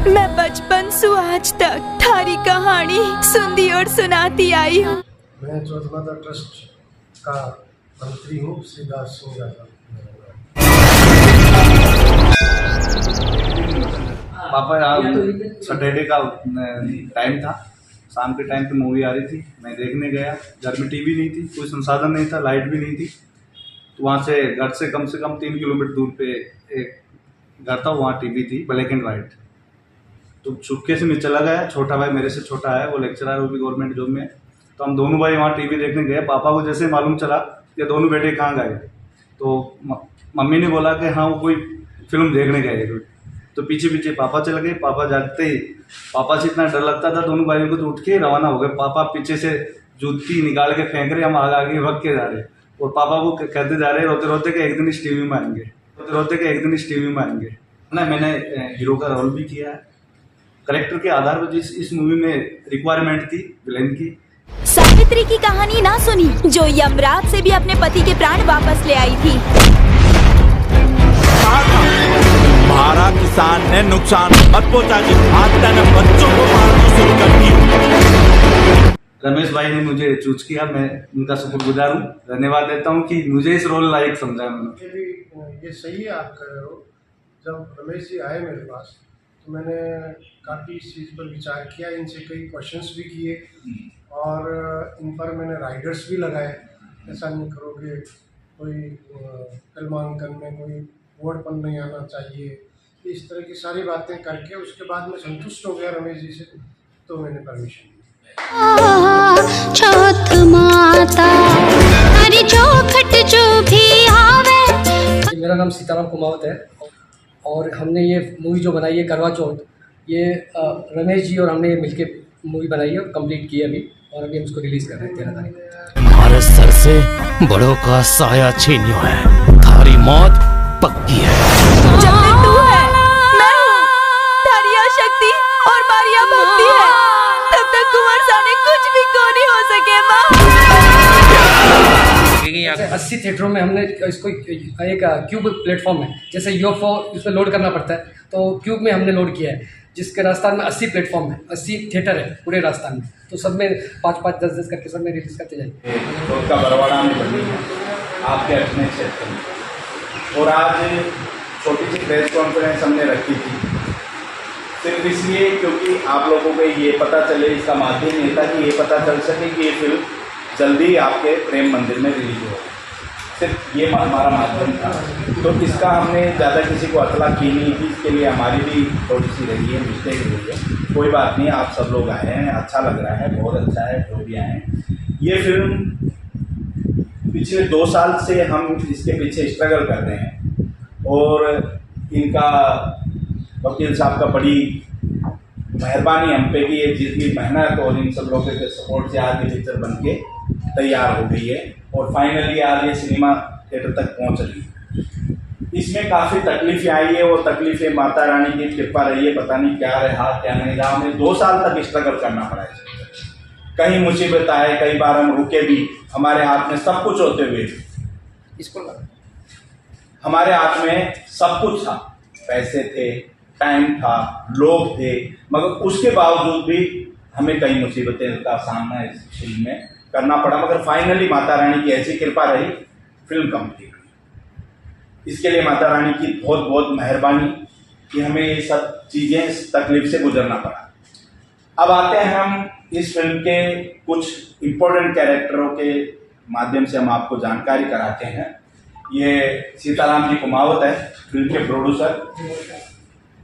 मैं बचपन से आज तक थारी कहानी सुनती और सुनाती आई हूँ। मैं चौथमाता ट्रस्ट का मंत्री हूँ, श्री दास सिंह यादव। पापा सैटरडे का टाइम था, शाम के टाइम पे मूवी आ रही थी, मैं देखने गया। घर में टीवी नहीं थी, कोई संसाधन नहीं था, लाइट भी नहीं थी। तो वहाँ से घर से कम 3 किलोमीटर दूर पे एक घर था, वहाँ टीवी थी ब्लैक एंड वाइट। तो चुपके से मैं चला गया, छोटा भाई मेरे से छोटा है, वो लेक्चरर है, वो भी गवर्नमेंट जॉब में। तो हम दोनों भाई वहाँ टीवी देखने गए। पापा को जैसे मालूम चला कि दोनों बेटे कहाँ गए, तो मम्मी ने बोला कि हाँ वो कोई फिल्म देखने गए। तो पीछे पीछे पापा चल गए। पापा जाते ही पापा से इतना डर लगता था दोनों भाइयों को, तो उठ के रवाना हो गए। पापा पीछे से जूती निकाल के फेंक रहे, हम आगे भाग के जा रहे। और पापा को कहते जा रहे रोते रोते कि एक दिन इस टीवी में आएंगे, रोते रोते कि एक दिन इस टीवी में आएंगे ना। मैंने हीरो का रोल भी किया है। करेक्टर के आधार पर जिस इस मूवी में रिक्वायरमेंट थी विलेन की। सावित्री की कहानी ना सुनी, जो यमराज से भी अपने पति के प्राण वापस ले आई थी। हमारा किसान ने नुकसान मत पहुंचा दी, आत्या ने बच्चों को मारना शुरू कर दी। रमेश भाई ने मुझे चूज किया, मैं उनका शुक्रगुजार हूँ, धन्यवाद देता हूँ कि मुझे इस रोल लायक समझा उन्होंने। ये सही है आप कह रहे हो। जब रमेश जी आए मेरे पास तो मैंने काफ़ी इस चीज़ पर विचार किया, इनसे कई क्वेश्चंस भी किए और इन पर मैंने राइडर्स भी लगाए। ऐसा नहीं करोगे, कोई फिल्मांकन में कोई वर्डपन नहीं आना चाहिए, इस तरह की सारी बातें करके उसके बाद मैं संतुष्ट हो गया रमेश जी से, तो मैंने परमिशन दी। चौथ माता हरी चौखट जो भी आवे। मेरा नाम सीताराम कुमावत है और हमने ये मूवी जो बनाई है करवा चौथ, ये रमेश जी और हमने मिलके मूवी बनाई है और कंप्लीट की है अभी, और अभी हम इसको रिलीज कर रहे हैं 13 तारीख को। हमारे सर से बड़ों का साया छीनियो है, थारी मौत पक्की है। जब तक तू है, मैं हूँ, थारिया शक्ति और मारिया भक्ति है, तब तक कुंवर साने कुछ भी को नहीं हो सके माँ। 80 थिएटरों में हमने इसको एक क्यूब प्लेटफॉर्म है, जैसे यूएफओ इसमें लोड करना पड़ता है, तो क्यूब में हमने लोड किया है, जिसके राजस्थान में 80 प्लेटफॉर्म है, 80 थिएटर है पूरे राजस्थान में। तो सब में 5-5, 10-10 करके सब में रिलीज करते जाएंगे। का बरवाड़ा में बनी है आपके अपने क्षेत्र में, और आज छोटी सी प्रेस कॉन्फ्रेंस हमने रखी थी सिर्फ इसलिए क्योंकि आप लोगों को ये पता चले, इसका माध्यम ये था कि ये पता चल सके कि ये फिल्म जल्दी आपके प्रेम मंदिर में रिलीज हो। सिर्फ ये हमारा माध्यम था, तो इसका हमने ज़्यादा किसी को अतला की नहीं थी। इसके लिए हमारी भी थोड़ी सी रही है, मिस्टेक रही है। कोई बात नहीं, आप सब लोग आए हैं, अच्छा लग रहा है, बहुत अच्छा है जो भी आए हैं। ये फिल्म पिछले 2 साल से हम इसके पीछे स्ट्रगल कर रहे हैं, और इनका वकील साहब का बड़ी मेहरबानी हम पे भी है, जितनी मेहनत और इन सब लोगों के सपोर्ट से आज ये पिक्चर बन के तैयार हो गई है और फाइनली आज ये सिनेमा थिएटर तक पहुंच रही है। इसमें काफ़ी तकलीफें आई है, वो तकलीफें माता रानी की कृपा रही है, पता नहीं क्या रहा क्या नहीं रहा। हमें 2 साल तक स्ट्रगल करना पड़ा है। कहीं मुसीबत आए, कई बार हम रुके भी, हमारे हाथ में सब कुछ होते हुए इसको हमारे हाथ में सब कुछ था, पैसे थे, टाइम था, लोग थे, मगर उसके बावजूद भी हमें कई मुसीबतें का सामना इस फिल्म में करना पड़ा। मगर फाइनली माता रानी की ऐसी कृपा रही, फिल्म कंप्लीट हुई। इसके लिए माता रानी की बहुत बहुत मेहरबानी कि हमें ये सब चीज़ें इस तकलीफ से गुजरना पड़ा। अब आते हैं हम इस फिल्म के कुछ इम्पोर्टेंट कैरेक्टरों के माध्यम से हम आपको जानकारी कराते हैं। ये सीताराम जी कुमावत है, फिल्म के प्रोड्यूसर।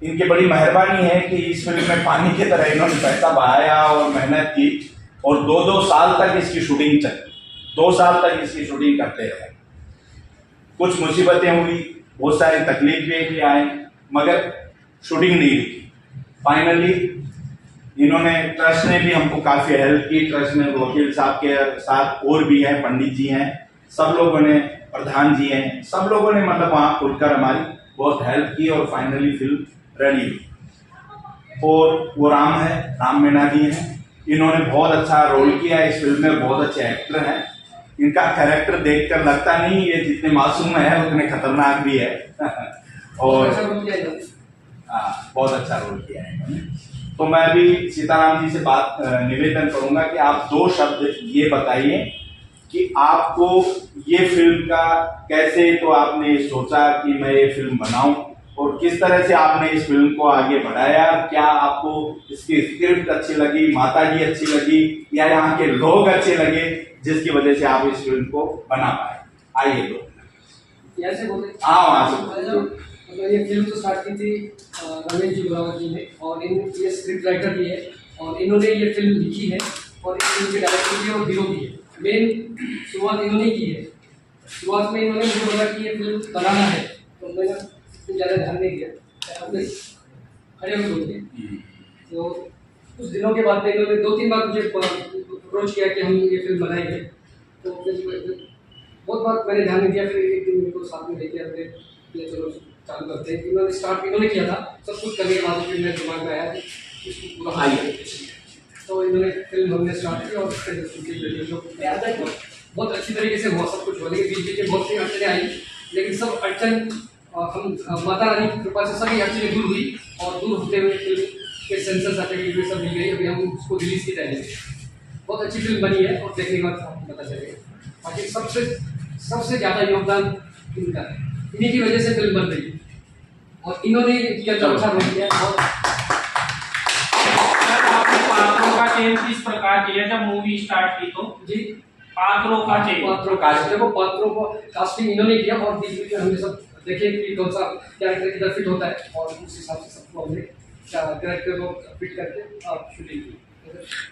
इनकी बड़ी मेहरबानी है कि इस फिल्म में पानी की तरह इन्होंने पैसा बहाया और मेहनत की, और 2-2 साल तक इसकी शूटिंग चली। 2 साल तक इसकी शूटिंग करते रहे। कुछ मुसीबतें हुई, बहुत सारी तकलीफें भी आए, मगर शूटिंग नहीं रुकी। फाइनली इन्होंने, ट्रस्ट ने भी हमको काफ़ी हेल्प की। ट्रस्ट में वकील साहब के साथ और भी हैं, पंडित जी हैं, सब लोगों ने, प्रधान जी हैं, सब लोगों ने मतलब वहाँ खुलकर हमारी बहुत हेल्प की और फाइनली फिल्म रेडी हुई। और वो राम है, राम मीना जी हैं। इन्होंने बहुत अच्छा रोल किया है इस फिल्म में, बहुत अच्छे एक्टर हैं। इनका कैरेक्टर देखकर लगता नहीं ये जितने मासूम है उतने खतरनाक भी है। और बहुत अच्छा रोल किया है इन्होंने। तो मैं भी सीताराम जी से बात निवेदन करूंगा कि आप 2 शब्द ये बताइए कि आपको ये फिल्म का कैसे तो आपने सोचा कि मैं ये फिल्म बनाऊं, और किस तरह से आपने इस फिल्म को आगे बढ़ाया। क्या आपको इसकी स्क्रिप्ट अच्छी लगी, माता जी अच्छी लगी, या यहाँ के लोग अच्छे लगे जिसकी वजह से आप इस फिल्म को बना पाए? आइए लोग ऐसे बोले वहाँ से। मतलब ये फिल्म तो स्टार्ट की थी रमेश जी गुरावत जी ने, और ये स्क्रिप्ट राइटर भी है, और इन्होंने ये फिल्म लिखी है, और इस फिल्म के डायरेक्टर भी और हीरो भी है। मेन शुरुआत इन्होंने की है। शुरुआत में इन्होंने मुझे बोला कि ये फिल्म बनाना है, तो मैंने ज़्यादा ध्यान नहीं दिया, अपने खड़े होकर बोल दिए। तो कुछ दिनों के बाद में इन्होंने 2-3 बार मुझे अप्रोच किया कि हम ये फिल्म बनाएंगे। तो फिर बहुत बार मैंने ध्यान नहीं दिया, फिर एक दिन मेरे को साथ में लेके आते ये चलो चालू करते हैं। इन्होंने स्टार्ट इन्होंने किया था, सब कुछ करने के बाद फिर मेरे दिमाग में आया कि इसको पूरा आइए। तो इन्होंने फिल्म हमने स्टार्ट की, और फिर बहुत अच्छी तरीके से हुआ सब कुछ हुआ, लेकिन बीच बीच में बहुत सी अड़चनें आई, लेकिन सब अड़चन हम माता रानी की कृपा से सभी अड़चनें दूर हुई, और दूर होते हुए फिल्म के सेंसर सर्टिफिकेट सब मिल गई। अभी हम उसको रिलीज़ की तैयारी है। बहुत अच्छी फिल्म बनी है, और देखने के बाद आपको पता चलेगा। बाकी सबसे ज़्यादा योगदान इनका है, इन्हीं की वजह से फिल्म बन रही है, और इन्होंने किया जो अच्छा रोल किया। और पात्रों का चयन किस प्रकार किया जब मूवी स्टार्ट की? तो जी पात्रों का चयन, देखो पात्रों को कास्टिंग इन्होंने किया, और बीच बीच में हमने सब देखे कि कौन सा कैरेक्टर किधर फिट होता है, और उस हिसाब से सबको हमने कैरेक्टर को फिट करके शूटिंग की।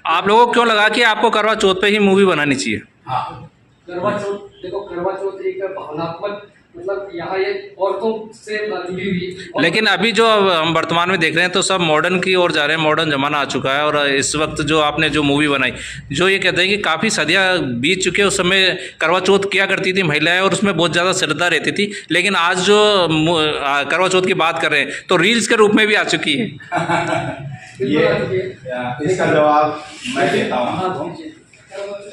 आप लोगों को क्यों लगा कि आपको करवा चौथ पे ही मूवी बनानी चाहिए? हाँ, करवा चौथ, देखो करवा चौथ एक भावनात्मक, मतलब यहाँ ये औरतों से जुड़ी हुई। लेकिन अभी जो हम वर्तमान में देख रहे हैं तो सब मॉडर्न की ओर जा रहे हैं, मॉडर्न जमाना आ चुका है, और इस वक्त जो आपने जो मूवी बनाई, जो ये कहते हैं कि काफ़ी सदियाँ बीत चुके हैं, उस समय करवा चौथ किया करती थी महिलाएं, और उसमें बहुत ज़्यादा श्रद्धा रहती थी, लेकिन आज जो करवा चौथ की बात कर रहे हैं तो रील्स के रूप में भी आ चुकी है। इसका जवाब मैं देता हूँ।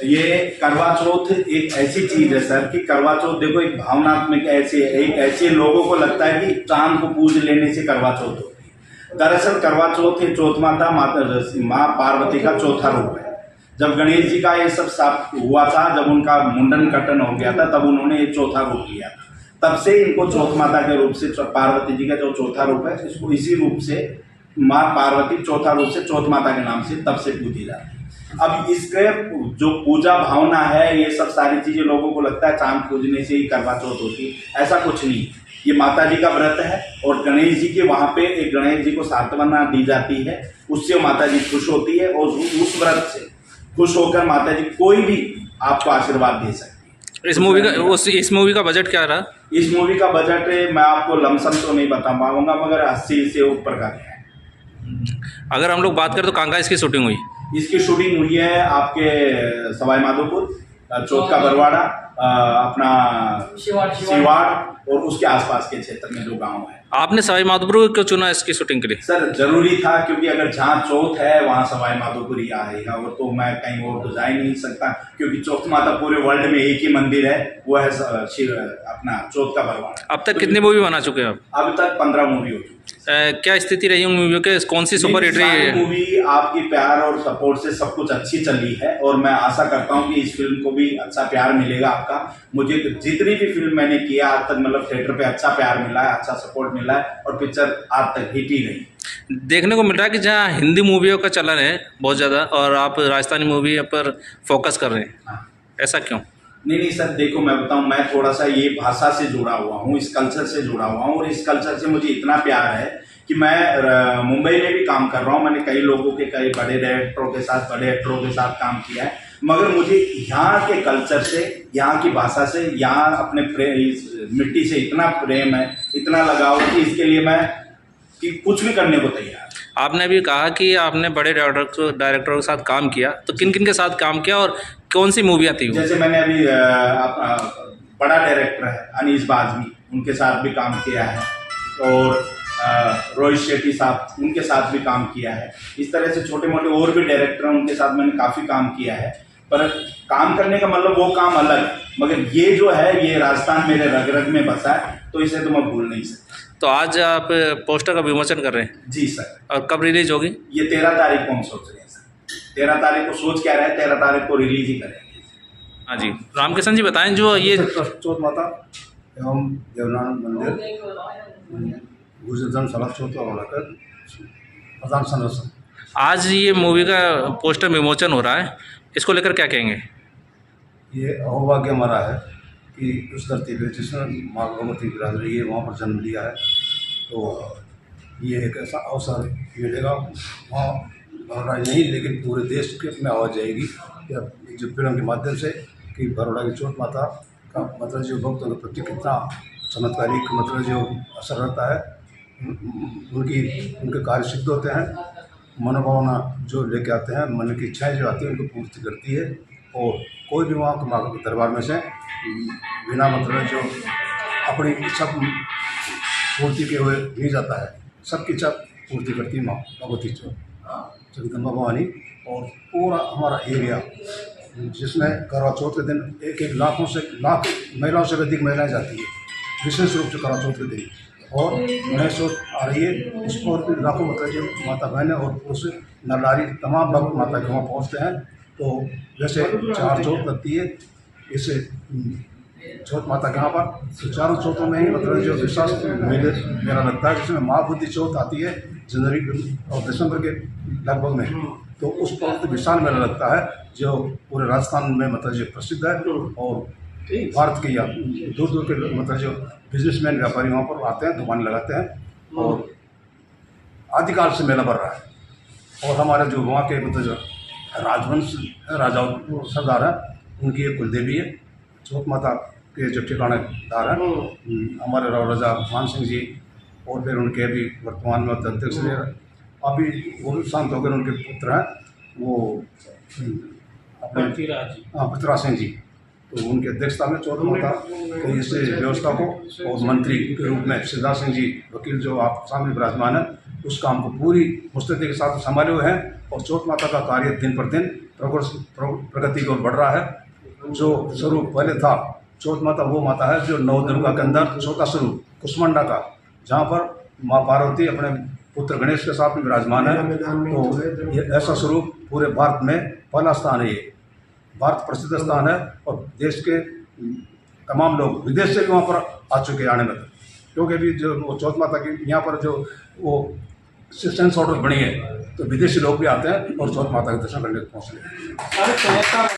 ये करवा चौथ एक ऐसी चीज है सर कि करवा चौथ देखो एक भावनात्मक ऐसे लोगों को लगता है कि चांद को पूज लेने से करवा चौथ होती है। दरअसल करवा चौथ है चौथ माँ पार्वती का चौथा रूप है। जब गणेश जी का ये सब साफ हुआ था, जब उनका मुंडन कटन हो गया था, तब उन्होंने ये चौथा रूप लिया था। तब से इनको चौथ माता के रूप से, पार्वती जी का जो चौथा रूप है, इसको इसी रूप से माँ पार्वती चौथा रूप से चौथ माता के नाम से तब से पूजी जाती है। अब इसके जो पूजा भावना है, ये सब सारी चीजें लोगों को लगता है चांद पूजने से ही करवा चौथ होती है, ऐसा कुछ नहीं। ये माता जी का व्रत है, और गणेश जी के वहाँ पे एक गणेश जी को सांत्वना दी जाती है, उससे माता जी खुश होती है, और उस व्रत से खुश होकर माता जी कोई भी आपको आशीर्वाद दे सकती है। इस मूवी का बजट क्या रहा? इस मूवी का बजट मैं आपको लमसम तो नहीं बता पाऊंगा, मगर 80 से ऊपर का है। अगर हम लोग बात करें तो कहाँ कहाँ इसकी शूटिंग हुई? इसकी शूटिंग हुई है आपके सवाई माधोपुर, चौथ का बरवाड़ा, अपना शिवाड़ और उसके आसपास के क्षेत्र में जो गांव है। आपने सवाई माधोपुर को क्यों चुना इसकी शूटिंग के लिए? सर जरूरी था, क्योंकि अगर जहाँ चौथ है वहाँ सवाई माधोपुर ही आएगा, और तो मैं कहीं और तो जा ही नहीं सकता, क्योंकि चौथ माता पूरे वर्ल्ड में एक ही मंदिर है, वो है अपना चौथ का बरवाड़ा। अब तक कितनी मूवी बना चुके हैं आप? अभी तक 15 मूवी हो चुकी है। क्या स्थिति रही उन मूवियों के? कौन सी सुपर हिट रही है? मूवी आपकी प्यार और सपोर्ट से सब कुछ अच्छी चली है, और मैं आशा करता हूँ कि इस फिल्म को भी अच्छा प्यार मिलेगा आपका। मुझे जितनी भी फिल्म मैंने किया आज तक, मतलब थिएटर पे अच्छा प्यार मिला है, अच्छा सपोर्ट मिला है, और पिक्चर आज तक हिट ही नहीं। देखने को मिल रहा है कि जहाँ हिंदी मूवियों का चलन है बहुत ज़्यादा, और आप राजस्थानी मूवी पर फोकस कर रहे हैं, हाँ। ऐसा क्यों? नहीं सर, देखो मैं बताऊं, मैं थोड़ा सा ये भाषा से जुड़ा हुआ हूँ, इस कल्चर से जुड़ा हुआ हूँ, और इस कल्चर से मुझे इतना प्यार है कि मैं मुंबई में भी काम कर रहा हूँ। मैंने कई लोगों के, कई बड़े डायरेक्टरों के साथ, बड़े एक्टरों के साथ काम किया है, मगर मुझे यहाँ के कल्चर से, यहाँ की भाषा से, यहाँ अपने इस मिट्टी से इतना प्रेम है, इतना लगाव कि इसके लिए मैं कि कुछ भी करने को तैयार। आपने अभी कहा कि आपने बड़े डायरेक्टरों के साथ काम किया, तो किन किन के साथ काम किया और कौन सी मूवियाँ थी? जैसे मैंने अभी बड़ा डायरेक्टर है अनीस बाज़मी, उनके साथ भी काम किया है, और रोहित शेट्टी साहब, उनके साथ भी काम किया है। इस तरह से छोटे मोटे और भी डायरेक्टर हैं, उनके साथ मैंने काफ़ी काम किया है। पर काम करने का मतलब वो काम अलग, मगर ये जो है ये राजस्थान मेरे रग रग में बसा है, तो इसे तो मैं भूल नहीं सकता। तो आज आप पोस्टर का विमोचन कर रहे हैं जी सर। और कब रिलीज होगी? ये 13 तारीख को हम सोच रहे हैं सर। 13 तारीख को सोच क्या रहे हैं, 13 तारीख को रिलीज ही करेंगे। हाँ जी, रामकिशन जी बताएं, जो ये चौथ माता एवं देवनारायण मंदिर गुजरजन सड़क चौथ का प्रधान संरक्षण। आज ये मूवी का पोस्टर विमोचन हो रहा है, इसको लेकर क्या कहेंगे? ये अहोभाग्य हमारा है कि उस धरती पे जिसमें माँ भगवती विराज रही है वहाँ पर जन्म लिया है, तो ये एक ऐसा अवसर मिलेगा वहाँ बड़ौदा नहीं लेकिन पूरे देश के में आवाज़ जाएगी या जो फिल्म के माध्यम से कि बड़ौदा की चौथ माता का मतलब जो भक्तों के प्रति कितना चमत्कारिक मतलब जो असर रहता है, उनके कार्य सिद्ध होते हैं, मनोभावना जो लेके आते हैं, मन की इच्छाएं जो आती हैं उनको पूर्ति करती है। और कोई भी वहाँ माँ के दरबार में से बिना मतलब जो अपनी इच्छा पूर्ति के हुए नहीं जाता है, सबकी इच्छा पूर्ति करती है माँ भगवती जगदम्बा भवानी। और पूरा हमारा एरिया जिसमें करवा चौथ के दिन एक लाख महिलाओं से अधिक महिलाएं जाती है विशेष रूप से करवा चौथ के दिन, और नए सोच आ रही है उस पर लाखों मतलब जो माता बहनें और पुरुष नरनारी तमाम भक्त माता के वहाँ पहुँचते हैं। तो जैसे 4 चौथ लगती है इससे चौथ माता के यहाँ पर, तो 4 चौथों में ही मतलब जो विश्वास मेला लगता है जिसमें महाबुद्धि चौथ आती है जनवरी और दिसंबर के लगभग में, तो उस पर विशाल मेला लगता है जो पूरे राजस्थान में मतलब जो प्रसिद्ध है। और भारत के या दूर दूर के मतलब जो बिजनेसमैन व्यापारी वहाँ पर आते हैं, दुकान लगाते हैं और आदिकाल से मेला बढ़ रहा है। और हमारे जो वहाँ के मतलब जो राजवंश राजा सरदार हैं उनकी एक कुलदेवी है चौथ माता के जो ठिकानेदार हैं हमारे राजा मान सिंह जी, और फिर उनके अभी वर्तमान में अध्यक्ष अभी वो शांत होकर उनके पुत्र हैं वो अपने पृथ्वीराज सिंह जी, तो उनकी अध्यक्षता में चौथ माता के इस व्यवस्था को और मंत्री के रूप में सिद्धार्थ सिंह जी वकील जो आप सामने विराजमान है उस काम को पूरी मुस्तैदी के साथ संभाले हुए हैं। और चौथ माता का कार्य दिन पर दिन प्रगति की ओर बढ़ रहा है। जो स्वरूप पहले था चौथ माता वो माता है जो 9 दुर्गा के अंदर चौथा स्वरूप कुष्मांडा का, जहाँ पर माँ पार्वती अपने पुत्र गणेश के साथ में विराजमान है। तो ये ऐसा स्वरूप पूरे भारत में पहला स्थान है, ये भारत प्रसिद्ध स्थान है और देश के तमाम लोग विदेश से भी वहाँ पर आ चुके हैं आने में, क्योंकि अभी जो वो चौथ माता की यहाँ पर जो वो सेंस ऑर्डर बनी है तो विदेशी लोग भी आते हैं और चौथ माता के दर्शन करने पहुँचते हैं।